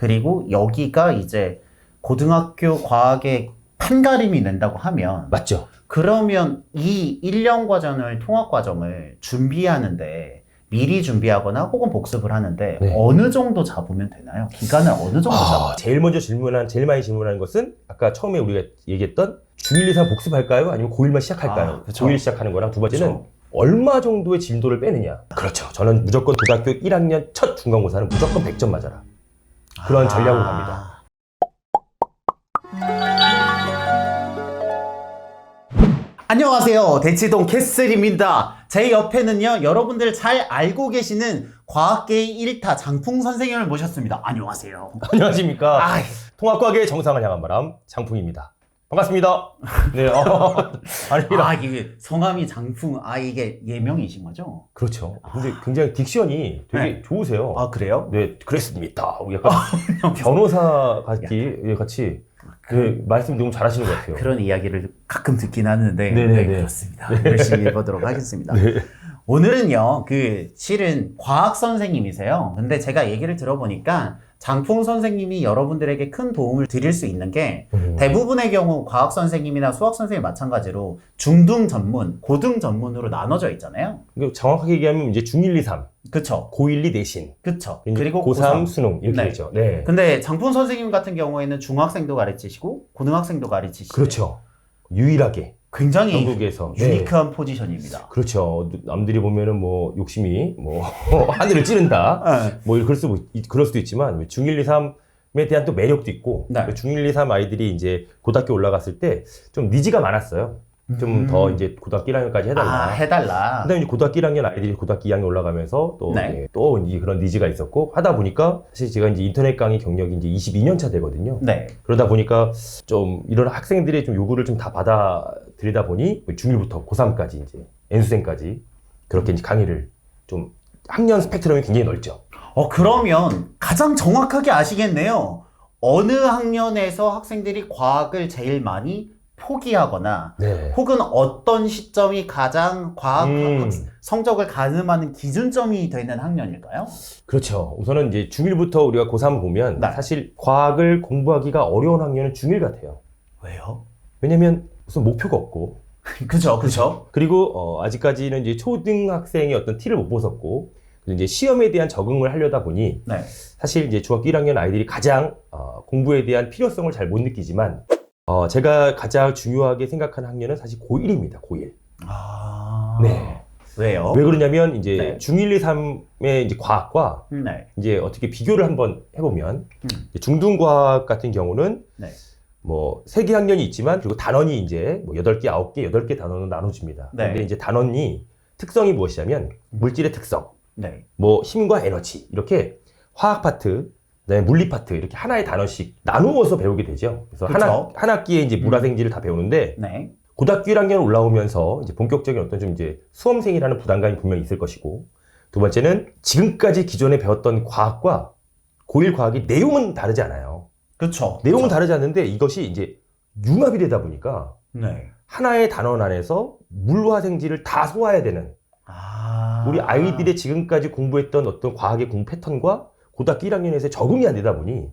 그리고 여기가 이제 고등학교 과학의 판가름이 된다고 하면 맞죠? 그러면 이 1년 과정을 통합 과정을 준비하는데 미리 준비하거나 혹은 복습을 하는데 네. 어느 정도 잡으면 되나요? 기간을 어느 정도 잡아요? 제일 많이 질문하는 것은 아까 처음에 우리가 얘기했던 중1, 2, 3 복습할까요? 아니면 고1만 시작할까요? 그쵸. 고1 시작하는 거랑 두 번째는 그쵸. 얼마 정도의 진도를 빼느냐. 그렇죠. 저는 무조건 고등학교 1학년 첫 중간고사는 무조건 100점 맞아라. 그런 전략으로 갑니다. 안녕하세요. 대치동 캐슬입니다. 제 옆에는요, 여러분들 잘 알고 계시는 과학계의 1타 장풍 선생님을 모셨습니다. 안녕하세요. 안녕하십니까. 아, 통합과학의 정상을 향한 바람 장풍입니다. 반갑습니다. 네, 아닙니다. 이게 성함이 장풍, 이게 예명이신 거죠? 그렇죠. 근데 굉장히 딕션이 되게 네. 좋으세요. 그래요? 네, 그랬습니다. 약간 변호사 같이 그 말씀 너무 잘하시는 것 같아요. 그런 이야기를 가끔 듣긴 하는데, 네네네. 네, 그렇습니다. 열심히 해보도록 하겠습니다. 네. 오늘은요, 실은 과학 선생님이세요. 근데 제가 얘기를 들어보니까 장풍 선생님이 여러분들에게 큰 도움을 드릴 수 있는 게 대부분의 경우 과학 선생님이나 수학 선생님 마찬가지로 중등 전문, 고등 전문으로 나눠져 있잖아요. 정확하게 얘기하면 이제 중1, 2, 3, 그쵸? 고1, 2 내신, 그쵸? 그리고 고3 수능 이렇게 네. 되죠. 네. 근데 장풍 선생님 같은 경우에는 중학생도 가르치시고 고등학생도 가르치시고 그렇죠. 유일하게 굉장히 한국에서 유니크한 포지션입니다. 그렇죠. 남들이 보면은 뭐 욕심이 뭐 하늘을 찌른다. 네. 뭐 그럴 수도 있지만 중1, 2, 3에 대한 또 매력도 있고 네. 중1, 2, 3 아이들이 이제 고등학교 올라갔을 때 좀 니즈가 많았어요. 좀 더 이제 고등학교 1학년까지 해달라. 해달라. 그다음에 이제 고등학교 1학년 아이들이 고등학교 2학년 올라가면서 또 네. 또 이제 그런 니즈가 있었고 하다 보니까 사실 제가 이제 인터넷 강의 경력이 이제 22년 차 되거든요. 네. 그러다 보니까 좀 이런 학생들의 좀 요구를 좀 다 받아들이다 보니 중1부터 고3까지 이제 N수생까지 그렇게 이제 강의를 좀 학년 스펙트럼이 굉장히 넓죠. 그러면 가장 정확하게 아시겠네요. 어느 학년에서 학생들이 과학을 제일 많이 포기하거나 네. 혹은 어떤 시점이 가장 과학 성적을 가늠하는 기준점이 되는 학년일까요? 그렇죠. 우선은 이제 중1부터 우리가 고3 보면 네. 사실 과학을 공부하기가 어려운 학년은 중1 같아요. 왜요? 왜냐면 무슨 목표가 없고 그죠. 그리고 아직까지는 이제 초등학생의 어떤 티를 못 벗었고 그리고 이제 시험에 대한 적응을 하려다 보니 네. 사실 이제 중학교 1학년 아이들이 가장 공부에 대한 필요성을 잘 못 느끼지만 제가 가장 중요하게 생각하는 학년은 사실 고1입니다. 고1. 네. 왜요? 왜 그러냐면 이제 네. 중1, 2, 3의 이제 과학과 네. 이제 어떻게 비교를 한번 해보면 중등과학 같은 경우는 네. 뭐 3개 학년이 있지만 그리고 단원이 이제 뭐 8개, 9개, 8개 단원으로 나눠집니다. 네. 근데 이제 단원이 특성이 무엇이냐면 물질의 특성, 네. 뭐 힘과 에너지 이렇게 화학 파트, 그다음에 물리 파트 이렇게 하나의 단원씩 나누어서 배우게 되죠. 그래서 그쵸. 한 학기에 이제 물화생지를 다 배우는데 네. 고등학교 1학년 올라오면서 이제 본격적인 어떤 좀 이제 수험생이라는 부담감이 분명히 있을 것이고 두 번째는 지금까지 기존에 배웠던 과학과 고1 과학이 내용은 다르지 않아요. 그쵸. 내용은 다르지 않는데 이것이 이제 융합이 되다 보니까 네. 하나의 단원 안에서 물화생지를 다 소화해야 되는 우리 아이들의 지금까지 공부했던 어떤 과학의 공부 패턴과 고등학교 1학년에서 적응이 안 되다 보니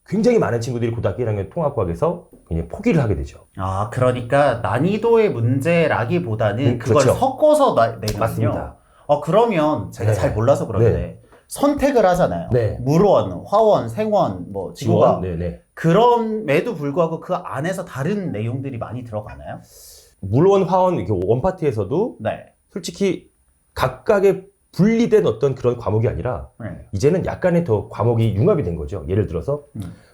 굉장히 많은 친구들이 고등학교 1학년 통합과학에서 그냥 포기를 하게 되죠. 그러니까 난이도의 문제라기보다는 그걸 그렇죠. 섞어서 내는군요. 맞습니다. 그러면 제가 네. 잘 몰라서 그런데 네. 선택을 하잖아요. 네. 물원, 화원, 생원, 뭐 지구과학 네네. 그럼에도 불구하고 그 안에서 다른 내용들이 많이 들어가나요? 물론 화원 이렇게 원파트에서도 네. 솔직히 각각의 분리된 어떤 그런 과목이 아니라 네. 이제는 약간의 더 과목이 융합이 된 거죠. 예를 들어서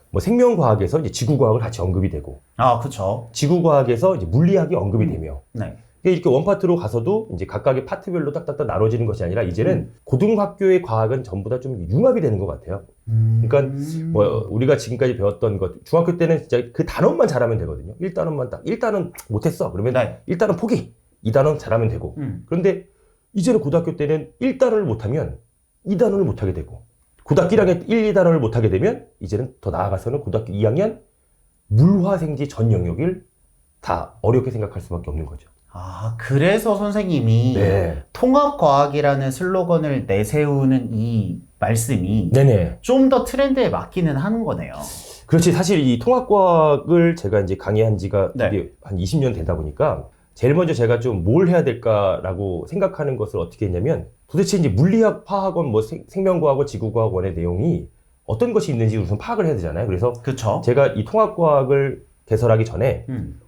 뭐 생명과학에서 이제 지구과학을 같이 언급이 되고 그쵸. 지구과학에서 이제 물리학이 언급이 되며 네. 이렇게 원파트로 가서도 이제 각각의 파트별로 딱딱딱 나눠지는 것이 아니라 이제는 고등학교의 과학은 전부 다 좀 융합이 되는 것 같아요. 그러니까 뭐 우리가 지금까지 배웠던 것 중학교 때는 진짜 그 단원만 잘하면 되거든요. 1단원만 딱 1단원 못했어 그러면 네. 1단원 포기 2단원 잘하면 되고 그런데 이제는 고등학교 때는 1단원을 못하면 2단원을 못하게 되고 고등학교 1학년 1, 2단원을 못하게 되면 이제는 더 나아가서는 고등학교 2학년 물화생지 전 영역을 다 어렵게 생각할 수밖에 없는 거죠. 아, 그래서 선생님이 네. 통합과학이라는 슬로건을 내세우는 이 말씀이 네네. 좀 더 트렌드에 맞기는 하는 거네요. 그렇지. 사실 이 통합과학을 제가 이제 강의한 지가 네. 되게 한 20년 되다 보니까 제일 먼저 제가 좀 뭘 해야 될까라고 생각하는 것을 어떻게 했냐면 도대체 이제 물리학, 화학원, 뭐 생명과학원, 지구과학원의 내용이 어떤 것이 있는지 우선 파악을 해야 되잖아요. 그래서 그쵸? 제가 이 통합과학을 개설하기 전에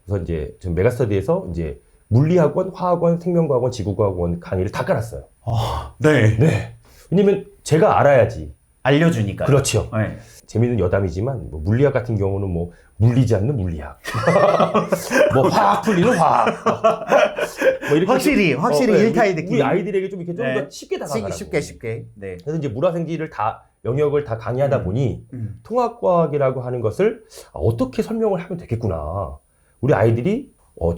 우선 이제 지금 메가스터디에서 이제 물리학원, 화학원, 생명과학원, 지구과학원 강의를 다 깔았어요. 네. 네. 왜냐면 제가 알아야지. 알려주니까요. 그렇죠. 네. 재미있는 여담이지만 뭐 물리학 같은 경우는 뭐 물리지 않는 물리학, 뭐 화학 풀리는 화학, 뭐 이렇게 확실히 일타의 느낌. 우리 아이들에게 좀 이렇게 좀 더 네. 쉽게 다가가라고. 쉽게. 네. 그래서 이제 물화생지를 다 영역을 다 강의하다 보니 음. 통합과학이라고 하는 것을 어떻게 설명을 하면 되겠구나. 우리 아이들이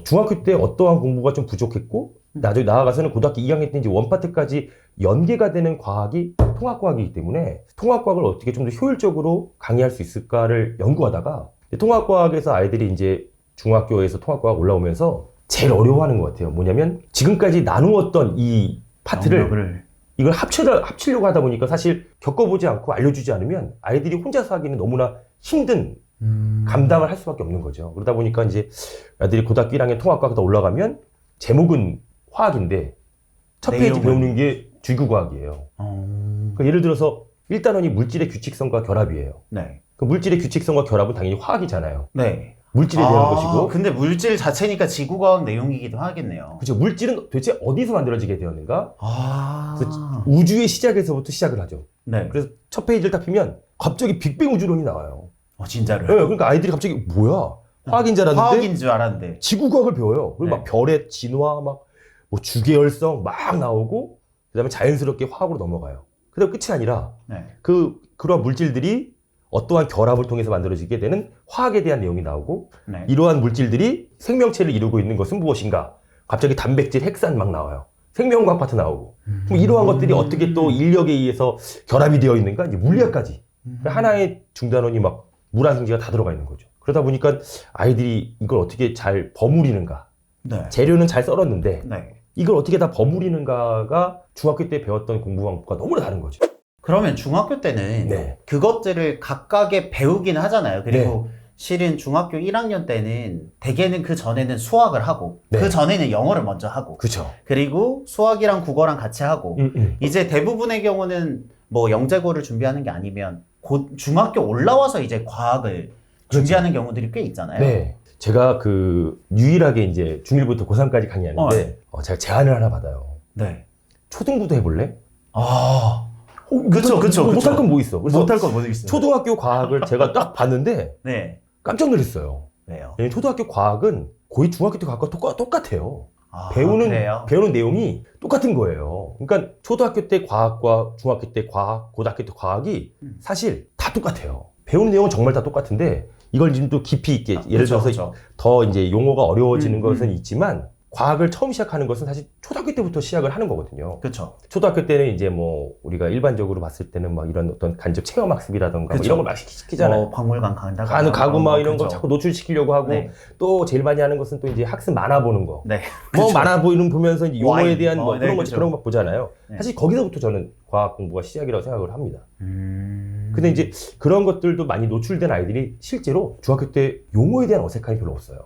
중학교 때 어떠한 공부가 좀 부족했고 나중에 나아가서는 고등학교 2학년 때 이제 원파트까지 연계가 되는 과학이 통합과학이기 때문에 통합과학을 어떻게 좀 더 효율적으로 강의할 수 있을까를 연구하다가 통합과학에서 아이들이 이제 중학교에서 통합과학 올라오면서 제일 어려워하는 것 같아요. 뭐냐면 지금까지 나누었던 이 파트를 영역을. 이걸 합치려고 하다 보니까 사실 겪어보지 않고 알려주지 않으면 아이들이 혼자서 하기는 너무나 힘든 감당을 할 수밖에 없는 거죠. 그러다 보니까 이제 아이들이 고등학교 1학년 통합과학 다 올라가면 제목은 화학인데 첫 페이지 내용은? 배우는 게 지구과학이에요. 그러니까 예를 들어서 1단원이 물질의 규칙성과 결합이에요. 네. 그 물질의 규칙성과 결합은 당연히 화학이잖아요. 네. 물질에 대한 것이고. 근데 물질 자체니까 지구과학 내용이기도 하겠네요. 그렇죠. 물질은 도대체 어디서 만들어지게 되었는가? 아. 우주의 시작에서부터 시작을 하죠. 네. 그래서 첫 페이지를 딱 피면 갑자기 빅뱅 우주론이 나와요. 진짜로요? 네, 그러니까 아이들이 갑자기 뭐야? 화학인 줄 알았는데 화학인 줄 알았는데. 지구과학을 배워요. 그리고 네. 막 별의 진화, 막 뭐 주계열성 막 나오고 그다음에 자연스럽게 화학으로 넘어가요. 그다음 끝이 아니라 네. 그러한 물질들이 어떠한 결합을 통해서 만들어지게 되는 화학에 대한 내용이 나오고 네. 이러한 물질들이 생명체를 이루고 있는 것은 무엇인가? 갑자기 단백질, 핵산 막 나와요. 생명과학 파트 나오고. 그럼 이러한 것들이 어떻게 또 인력에 의해서 결합이 되어 있는가? 이제 물리학까지. 하나의 중단원이 막 물화생지가 다 들어가 있는 거죠. 그러다 보니까 아이들이 이걸 어떻게 잘 버무리는가? 네. 재료는 잘 썰었는데 네. 이걸 어떻게 다 버무리는가가 중학교 때 배웠던 공부 방법과 너무나 다른 거죠. 그러면 중학교 때는 네. 그것들을 각각에 배우긴 하잖아요. 그리고 실은 중학교 1학년 때는 대개는 그 전에는 수학을 하고 네. 그 전에는 영어를 먼저 하고 그렇죠. 그리고 수학이랑 국어랑 같이 하고 이제 대부분의 경우는 뭐 영재고를 준비하는 게 아니면 중학교 올라와서 이제 과학을 준비하는 경우들이 꽤 있잖아요. 네. 제가 유일하게 이제 중1부터 고3까지 강의하는데 제가 제안을 하나 받아요. 네. 초등부도 해볼래? 그쵸. 못할 건 뭐 있어? 그래서 못할 건 뭐 있어요? 초등학교 과학을 제가 딱 봤는데 네. 깜짝 놀랐어요. 왜요? 왜냐면 초등학교 과학은 거의 중학교 때 과학과 똑같아요. 그래요? 배우는 내용이 똑같은 거예요. 그러니까 초등학교 때 과학과 중학교 때 과학, 고등학교 때 과학이 사실 다 똑같아요. 배우는 내용은 정말 다 똑같은데 이걸 좀 더 깊이 있게 예를 들어서 그쵸. 더 이제 용어가 어려워지는 것은 있지만 과학을 처음 시작하는 것은 사실 초등학교 때부터 시작을 하는 거거든요. 그렇죠. 초등학교 때는 이제 뭐 우리가 일반적으로 봤을 때는 막 이런 어떤 간접 체험 학습이라던가 뭐 그쵸. 이런 걸 막 시키잖아요. 박물관 간다거나 가고 막 이런 거 그쵸. 자꾸 노출시키려고 하고 네. 또 제일 많이 하는 것은 또 이제 학습 만화 보는 거. 네. 뭐 그쵸. 만화 보면서 이제 용어에 와인. 대한 뭐 네, 그런 거 그쵸. 그런 거 보잖아요. 네. 사실 거기서부터 저는 과학 공부가 시작이라고 생각을 합니다. 근데 근데 이제 그런 것들도 많이 노출된 아이들이 실제로 중학교 때 용어에 대한 어색함이 별로 없어요.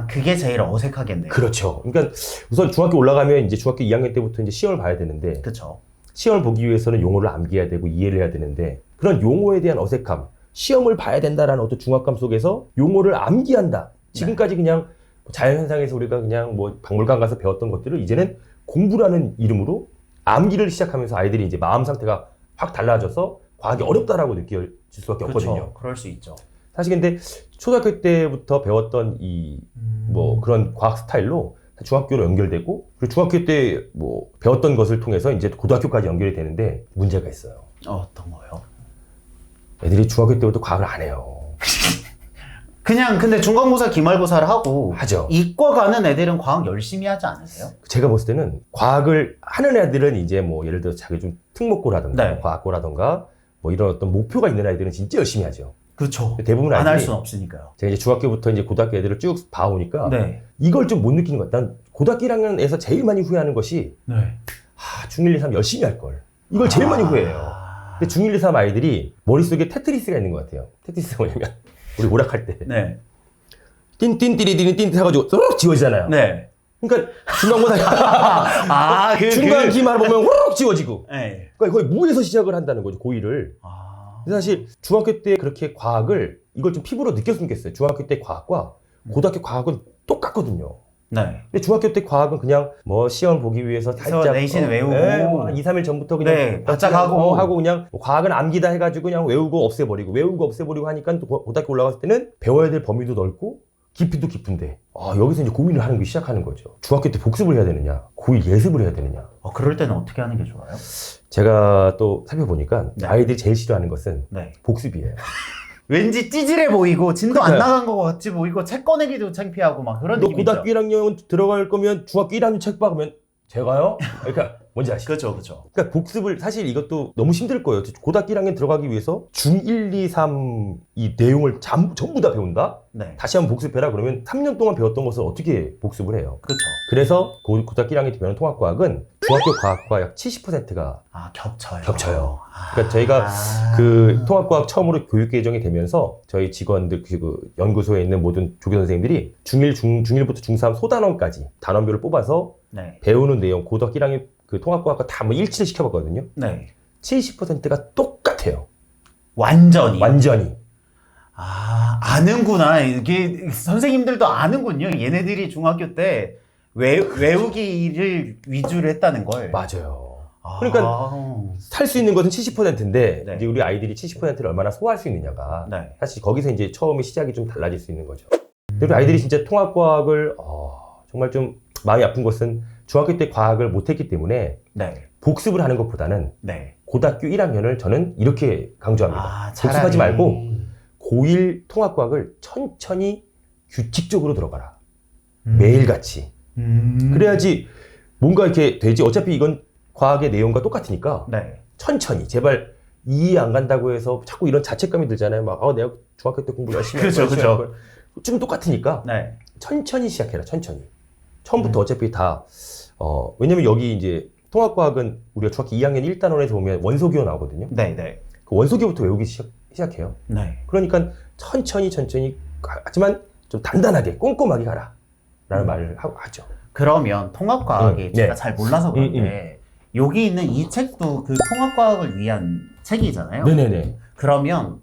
그게 제일 어색하겠네요. 그렇죠. 그러니까 우선 중학교 올라가면 이제 중학교 2학년 때부터 이제 시험을 봐야 되는데 그렇죠. 시험을 보기 위해서는 용어를 암기해야 되고 이해를 해야 되는데 그런 용어에 대한 어색함, 시험을 봐야 된다라는 어떤 중압감 속에서 용어를 암기한다. 지금까지 그냥 자연현상에서 우리가 그냥 뭐 박물관 가서 배웠던 것들을 이제는 공부라는 이름으로 암기를 시작하면서 아이들이 이제 마음 상태가 확 달라져서 과학이 어렵다라고 느낄 수밖에 없거든요. 그렇죠. 그럴 수 있죠. 사실 근데 초등학교 때부터 배웠던 뭐 그런 과학 스타일로 중학교로 연결되고 그리고 중학교 때 뭐 배웠던 것을 통해서 이제 고등학교까지 연결이 되는데 문제가 있어요. 어떤 거요? 애들이 중학교 때부터 과학을 안 해요. 그냥 근데 중간고사, 기말고사를 하고 하죠. 이과 가는 애들은 과학 열심히 하지 않으세요? 제가 봤을 때는 과학을 하는 애들은 이제 뭐 예를 들어 자기 좀 특목고라든가 네. 과학고라든가 뭐 이런 어떤 목표가 있는 아이들은 진짜 열심히 하죠. 그렇죠. 대부분 안 할 아이들이 수는 없으니까요. 제가 이제 중학교부터 이제 고등학교 애들을 쭉 봐오니까 네. 이걸 좀 못 느끼는 것 같아. 난 고등학교 1학년에서 제일 많이 후회하는 것이 네. 중1, 2, 3 열심히 할 걸. 이걸 제일 많이 후회해요. 근데 중1, 2, 3 아이들이 머릿속에 테트리스가 있는 것 같아요. 테트리스가 뭐냐면 우리 오락할 때 네. 띵띵띠리띠리 해가지고 쏙 지워지잖아요. 네. 그러니까 중간고사 중간 기만 보면 후룩 지워지고. 네. 그러니까 거의 무에서 시작을 한다는 거죠, 고1을. 아. 사실 중학교 때 그렇게 과학을 이걸 좀 피부로 느꼈으면 좋겠어요. 중학교 때 과학과 고등학교 과학은 똑같거든요. 네. 근데 중학교 때 과학은 그냥 뭐 시험 보기 위해서 살짝 내신 외우고 한 2, 3일 전부터 그냥 네, 바짝 하고 하고 그냥 뭐 과학은 암기다 해가지고 그냥 외우고 없애버리고 하니까 또 고등학교 올라갔을 때는 배워야 될 범위도 넓고 깊이도 깊은데 여기서 이제 고민을 하는 게 시작하는 거죠. 중학교 때 복습을 해야 되느냐, 고1 예습을 해야 되느냐. 그럴 때는 어떻게 하는 게 좋아요? 제가 또 살펴보니까 네. 아이들이 제일 싫어하는 것은 네. 복습이에요. 왠지 찌질해 보이고 진도 안 그러니까요. 나간 것 같이 보이고 책 꺼내기도 창피하고 막 그런 너 느낌이죠. 고등학교 1학년 들어갈 거면 중학교 1학년 책 봐 그러면 제가요? 그러니까 뭔지 아시죠? 그렇죠, 그렇죠. 그러니까 복습을 사실 이것도 너무 힘들 거예요. 고등학교 1학년 들어가기 위해서 중1, 2, 3 이 내용을 전부 다 배운다? 네, 다시 한번 복습해라 그러면 3년 동안 배웠던 것을 어떻게 복습을 해요? 그렇죠. 그래서 고등학교 1학년 때 배우는 통합과학은 중학교 과학과 약 70%가 겹쳐요. 그러니까 저희가 그 통합과학 처음으로 교육 개정이 되면서 저희 직원들 그 연구소에 있는 모든 조교 선생님들이 중1부터 중3 소단원까지 단원별을 뽑아서 네, 배우는 내용 고등학교 1학년 그 통합과학과 다 뭐 일치를 시켜봤거든요. 네, 70%가 똑같아요. 완전히. 아는구나. 이게 선생님들도 아는군요. 얘네들이 중학교 때 외우기를 위주로 했다는 걸. 맞아요. 그러니까 살 수 있는 것은 70%인데 네. 이제 우리 아이들이 70%를 얼마나 소화할 수 있느냐가 네. 사실 거기서 이제 처음에 시작이 좀 달라질 수 있는 거죠. 근데 우리 아이들이 진짜 통합과학을 정말 좀 마음이 아픈 것은 중학교 때 과학을 못했기 때문에 네, 복습을 하는 것보다는 네. 고등학교 1학년을 저는 이렇게 강조합니다. 차라리. 복습하지 말고 고1 통합과학을 천천히 규칙적으로 들어가라. 매일같이. 그래야지 뭔가 이렇게 되지. 어차피 이건 과학의 내용과 똑같으니까 네. 천천히 제발 이해 안 간다고 해서 자꾸 이런 자책감이 들잖아요. 막 내가 중학교 때 공부 열심히 그렇죠, 할 그렇죠. 걸. 좀 똑같으니까 네. 천천히 시작해라. 천천히. 처음부터 어차피 다 왜냐면 여기 이제 통합과학은 우리가 중학교 2학년 1단원에서 보면 원소기호 나오거든요. 네, 네. 그 원소기호부터 외우기 시작해요. 네. 그러니까 천천히 하지만 좀 단단하게 꼼꼼하게 가라 라는 말을 하죠. 그러면 통합과학이 제가 잘 몰라서 그런데 여기 있는 이 책도 그 통합과학을 위한 책이잖아요. 네네네. 그러면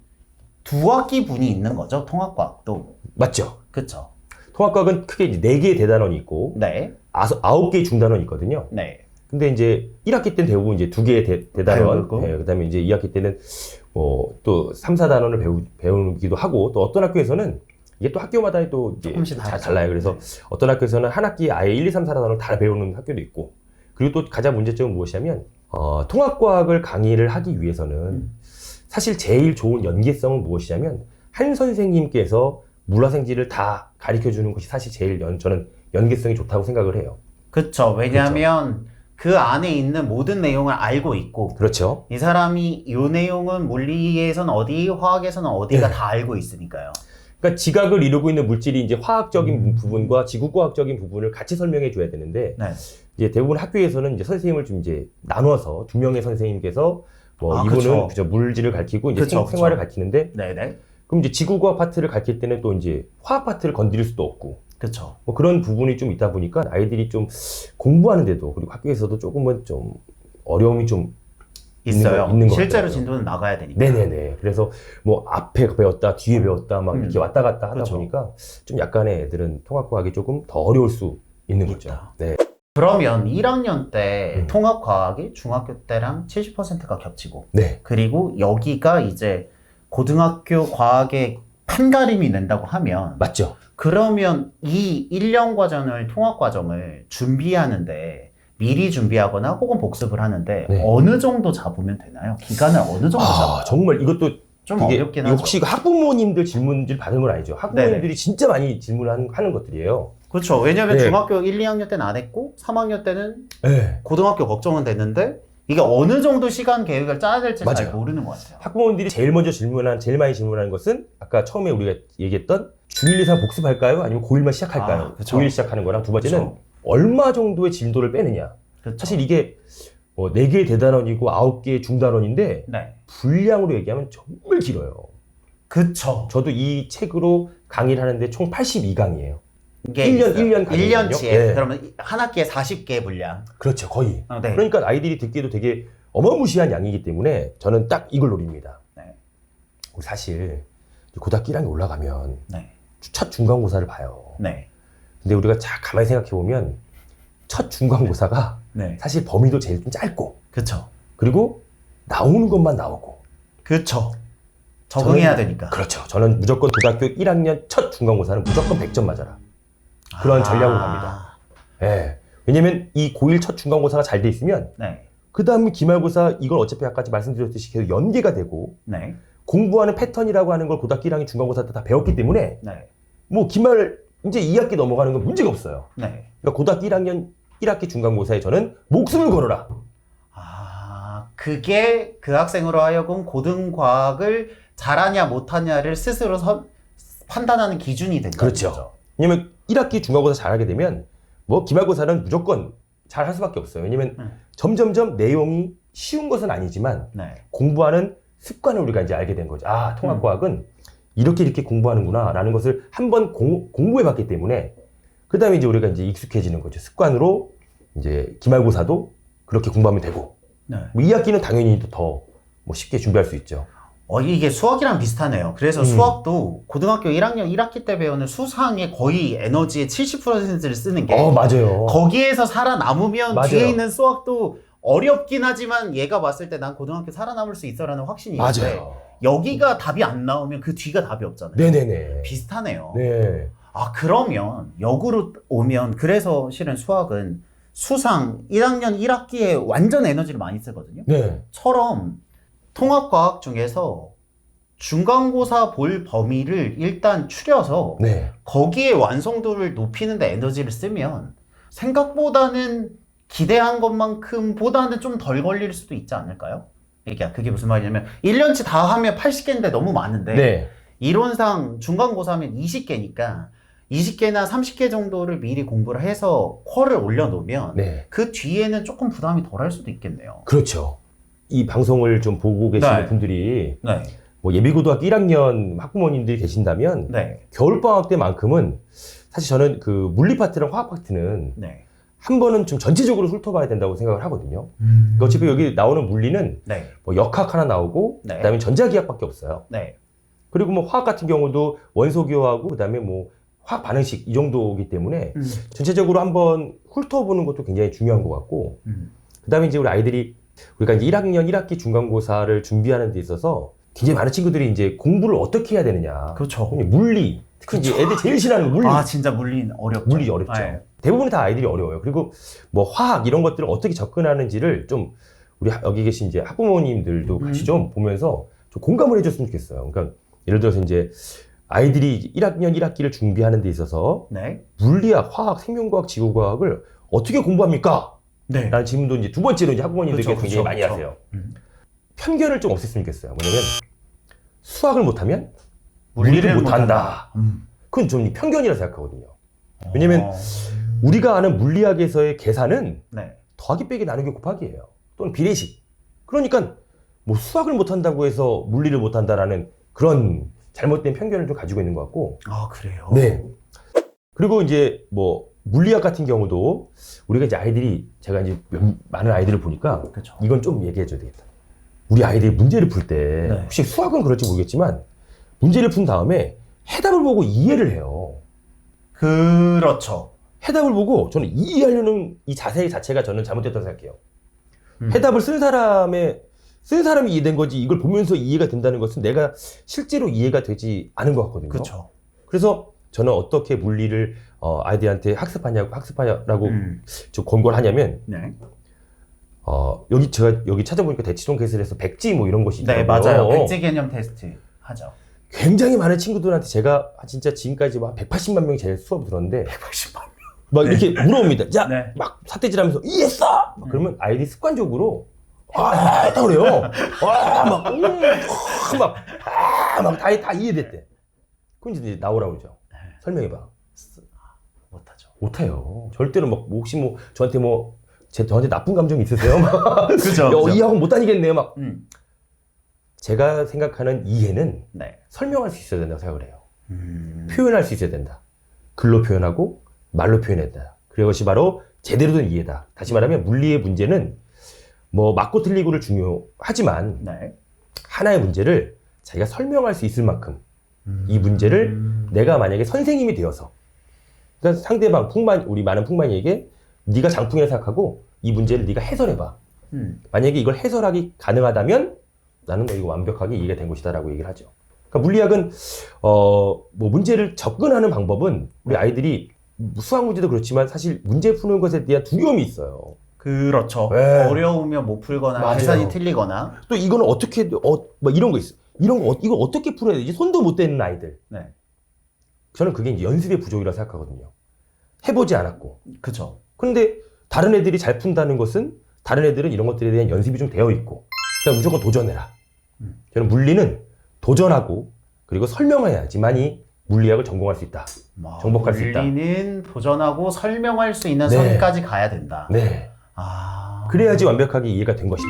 두 학기 분이 있는 거죠, 통합과학도. 맞죠. 그렇죠. 통합과학은 크게 이제 4개의 대단원이 있고 네. 9개의 중단원이 있거든요. 네. 근데 이제 1학기 때는 대부분 이제 2개의 대단원, 배우고. 그 다음에 이제 2학기 때는 또 3, 4단원을 배우기도 하고, 또 어떤 학교에서는 이게 또 학교마다 또 이제 조금씩 달라요. 그래서 어떤 학교에서는 한 학기에 아예 1, 2, 3, 4단원을 다 배우는 학교도 있고, 그리고 또 가장 문제점은 무엇이냐면 통합과학을 강의를 하기 위해서는 사실 제일 좋은 연계성은 무엇이냐면 한 선생님께서 물화생지를 다 가르쳐 주는 것이 사실 제일 저는 연계성이 좋다고 생각을 해요. 그렇죠. 왜냐하면 그 안에 있는 모든 내용을 알고 있고, 그렇죠. 이 사람이 이 내용은 물리에서는 어디, 화학에서는 어디가 네. 다 알고 있으니까요. 그러니까 지각을 이루고 있는 물질이 이제 화학적인 부분과 지구과학적인 부분을 같이 설명해 줘야 되는데 네. 이제 대부분 학교에서는 이제 선생님을 좀 이제 나눠서 2명의 선생님께서 뭐 이분은 그쵸. 그저 물질을 가르치고 이제 그쵸, 생활을 그쵸. 가르치는데 네네. 그럼 이제 지구과학 파트를 가르칠 때는 또 이제 화학 파트를 건드릴 수도 없고 그렇죠. 뭐 그런 부분이 좀 있다 보니까 아이들이 좀 공부하는데도 그리고 학교에서도 조금은 좀 어려움이 좀 있어요. 있는 것 실제로 같더라고요. 진도는 나가야 되니까. 네네네. 그래서 뭐 앞에 배웠다, 뒤에 배웠다, 막 이렇게 왔다 갔다 하다 그렇죠. 보니까 좀 약간의 애들은 통합과학이 조금 더 어려울 수 있는 거죠. 있다. 네. 그러면 1학년 때 통합과학이 중학교 때랑 70%가 겹치고, 네. 그리고 여기가 이제 고등학교 과학의 판가름이 된다고 하면, 맞죠. 그러면 이 1년 과정을, 통합 과정을 준비하는데 미리 준비하거나 혹은 복습을 하는데 네. 어느 정도 잡으면 되나요? 기간을 어느 정도 잡아요? 정말 이것도 좀 이게 어렵긴 하죠. 혹시 학부모님들 질문들 받은 건 아니죠? 학부모님들이 네네. 진짜 많이 질문하는 것들이에요. 그렇죠. 왜냐하면 네. 중학교 1, 2학년 때는 안 했고 3학년 때는 네. 고등학교 걱정은 됐는데 이게 어느 정도 시간 계획을 짜야 될지 잘 맞아요. 모르는 것 같아요. 학부모님들이 제일 많이 질문하는 것은 아까 처음에 우리가 얘기했던 중1 이상 복습할까요? 아니면 고1만 시작할까요? 아, 그쵸. 고1 시작하는 거랑 두 번째는 그쵸. 얼마 정도의 진도를 빼느냐. 그쵸. 사실 이게 4개의 대단원이고 9개의 중단원인데 네. 분량으로 얘기하면 정말 길어요. 그쵸. 저도 이 책으로 강의를 하는데 총 82강이에요. 이게 1년 1년치에 네. 그러면 한 학기에 40개 분량. 그렇죠, 거의. 네. 그러니까 아이들이 듣기에도 되게 어마무시한 양이기 때문에 저는 딱 이걸 노립니다. 네. 우리 사실 고등학교 1학년 올라가면 네. 첫 중간고사를 봐요. 네. 근데 우리가 잘 가만히 생각해 보면 첫 중간고사가 네. 사실 범위도 제일 좀 짧고 그쵸. 그리고 나오는 것만 나오고 그쵸. 적응해야 저는- 되니까. 그렇죠. 저는 무조건 고등학교 1학년 첫 중간고사는 무조건 100점 맞아라. 그런 전략으로 갑니다. 예. 왜냐면 이 고1 첫 중간고사가 잘 돼 있으면 네. 그 다음 기말고사 이걸 어차피 아까 말씀드렸듯이 계속 연계가 되고 네. 공부하는 패턴이라고 하는 걸 고등학교 1학년 중간고사 때 다 배웠기 때문에 네. 뭐 기말 이제 2학기 넘어가는 건 문제가 없어요. 네. 그러니까 고등학교 1학년 1학기 중간고사에 저는 목숨을 걸어라. 그게 그 학생으로 하여금 고등과학을 잘하냐 못하냐를 스스로 판단하는 기준이 된다. 그렇죠. 왜냐면 1학기 중간고사 잘하게 되면 뭐 기말고사는 무조건 잘 할 수밖에 없어요. 왜냐면 점점점 내용이 쉬운 것은 아니지만 네. 공부하는 습관을 우리가 이제 알게 된 거죠. 아, 통합과학은 이렇게 공부하는구나 라는 것을 한번 공부해 봤기 때문에 그 다음에 이제 우리가 이제 익숙해지는 거죠. 습관으로 이제 기말고사도 그렇게 공부하면 되고 네. 뭐 2학기는 당연히 더 뭐 쉽게 준비할 수 있죠. 이게 수학이랑 비슷하네요. 그래서 수학도 고등학교 1학년 1학기 때 배우는 수상의 거의 에너지의 70%를 쓰는 게 맞아요. 거기에서 살아남으면 맞아요. 뒤에 있는 수학도 어렵긴 하지만 얘가 봤을 때 난 고등학교 살아남을 수 있어라는 확신이 있는데 맞아요. 여기가 답이 안 나오면 그 뒤가 답이 없잖아요. 네네네. 비슷하네요. 네. 그러면 역으로 오면 그래서 실은 수학은 수상 1학년 1학기에 완전 에너지를 많이 쓰거든요. 네. 처럼 통합과학 중에서 중간고사 볼 범위를 일단 추려서 네. 거기에 완성도를 높이는 데 에너지를 쓰면 생각보다는 기대한 것만큼 보다는 좀 덜 걸릴 수도 있지 않을까요? 그게 무슨 말이냐면 1년치 다 하면 80개인데 너무 많은데 네. 이론상 중간고사 하면 20개니까 20개나 30개 정도를 미리 공부를 해서 퀄을 올려놓으면 네. 그 뒤에는 조금 부담이 덜할 수도 있겠네요. 그렇죠. 이 방송을 좀 보고 계시는 네. 분들이 네. 뭐 예비고등학교 1학년 학부모님들이 계신다면 네. 겨울방학 때만큼은 사실 저는 그 물리 파트랑 화학 파트는 네. 한 번은 좀 전체적으로 훑어봐야 된다고 생각을 하거든요. 그러니까 어차피 여기 나오는 물리는 네. 뭐 역학 하나 나오고 네. 그다음에 전자기하학밖에 없어요. 네. 그리고 뭐 화학 같은 경우도 원소기호하고 그다음에 뭐 화학 반응식 이 정도이기 때문에 전체적으로 한번 훑어보는 것도 굉장히 중요한 것 같고 그다음에 이제 우리 아이들이 우리가 이제 1학년 1학기 중간고사를 준비하는 데 있어서 굉장히 많은 친구들이 이제 공부를 어떻게 해야 되느냐. 그렇죠. 물리. 특히 이제 애들 제일 싫어하는 거 물리. 진짜 물리는 어렵죠. 물리 어렵죠. 네. 대부분 다 아이들이 어려워요. 그리고 뭐 화학 이런 것들을 어떻게 접근하는지를 좀 우리 여기 계신 이제 학부모님들도 같이 좀 보면서 좀 공감을 해줬으면 좋겠어요. 그러니까 예를 들어서 이제 아이들이 1학년 1학기를 준비하는 데 있어서 네. 물리학, 화학, 생명과학, 지구과학을 어떻게 공부합니까? 네. 라는 질문도 이제 두 번째로 이제 학부모님들께 그쵸, 굉장히 그쵸, 많이 그쵸. 하세요. 편견을 좀 없앴으면 좋겠어요. 뭐냐면 수학을 못하면 물리를 못한다. 그건 좀 편견이라 생각하거든요. 왜냐면 우리가 아는 물리학에서의 계산은 네. 더하기 빼기 나누기 곱하기예요. 또는 비례식. 그러니까 뭐 수학을 못한다고 해서 물리를 못한다라는 그런 잘못된 편견을 좀 가지고 있는 것 같고. 그래요? 네. 그리고 이제 뭐 물리학 같은 경우도 우리가 이제 아이들이 제가 이제 많은 아이들을 보니까 그쵸. 이건 좀 얘기해 줘야 되겠다. 우리 아이들이 문제를 풀 때 네. 혹시 수학은 그럴지 모르겠지만 문제를 푼 다음에 해답을 보고 이해를 해요. 그렇죠. 해답을 보고 저는 이해하려는 이 자세 자체가 저는 잘못됐다고 생각해요. 해답을 쓴 사람이 이해된 거지 이걸 보면서 이해가 된다는 것은 내가 실제로 이해가 되지 않은 것 같거든요. 그렇죠. 그래서 저는 어떻게 물리를 아이들한테 학습하라고 좀 권고를 하냐면 네. 제가 여기 찾아보니까 대치동 개설에서 백지 뭐 이런 것이 네, 있더라고요. 맞아요. 백지 개념 테스트 하죠. 굉장히 많은 친구들한테 제가 진짜 지금까지 막 180만 명이 제 수업 들었는데 180만 명. 막 이렇게 물어봅니다. 자, 네. 막 사태질하면서 이해했어. 막 그러면 아이들이 습관적으로 딱 그래요. 다 이해됐대. 그럼 이제 나오라고 그러죠. 설명해봐. 못하죠. 못해요. 절대로 막 혹시 뭐 저한테 저한테 나쁜 감정 있으세요? 막 그죠. 이 학원 못 다니겠네요. 막 음. 제가 생각하는 이해는 네. 설명할 수 있어야 된다고 생각을 해요. 표현할 수 있어야 된다. 글로 표현하고 말로 표현해야 된다. 그것이 바로 제대로 된 이해다. 다시 말하면 물리의 문제는 뭐 맞고 틀리고를 중요하지만 네. 하나의 문제를 자기가 설명할 수 있을 만큼 이 문제를 내가 만약에 선생님이 되어서 그러니까 상대방 우리 많은 풍만이에게 네가 장풍이라 생각하고 이 문제를 네가 해설해봐. 만약에 이걸 해설하기 가능하다면 나는 너 이거 완벽하게 이해가 된 것이다라고 얘기를 하죠. 그러니까 물리학은 뭐 문제를 접근하는 방법은 우리 아이들이 수학 문제도 그렇지만 사실 문제 푸는 것에 대한 두려움이 있어요. 그렇죠. 네. 어려우면 못 풀거나 맞아요. 계산이 틀리거나. 또 이거는 어떻게 뭐 이런 거 있어. 이거 어떻게 풀어야 되지? 손도 못 대는 아이들. 네. 저는 그게 이제 연습의 부족이라고 생각하거든요. 해보지 않았고. 그죠. 그런데 다른 애들이 잘 푼다는 것은 다른 애들은 이런 것들에 대한 연습이 좀 되어 있고 그냥 무조건 도전해라. 저는 물리는 도전하고 그리고 설명해야지만이 물리학을 전공할 수 있다. 정복할 수 있다. 물리는 도전하고 설명할 수 있는 네. 선까지 가야 된다. 네. 아. 그래야지 완벽하게 이해가 된 것이다.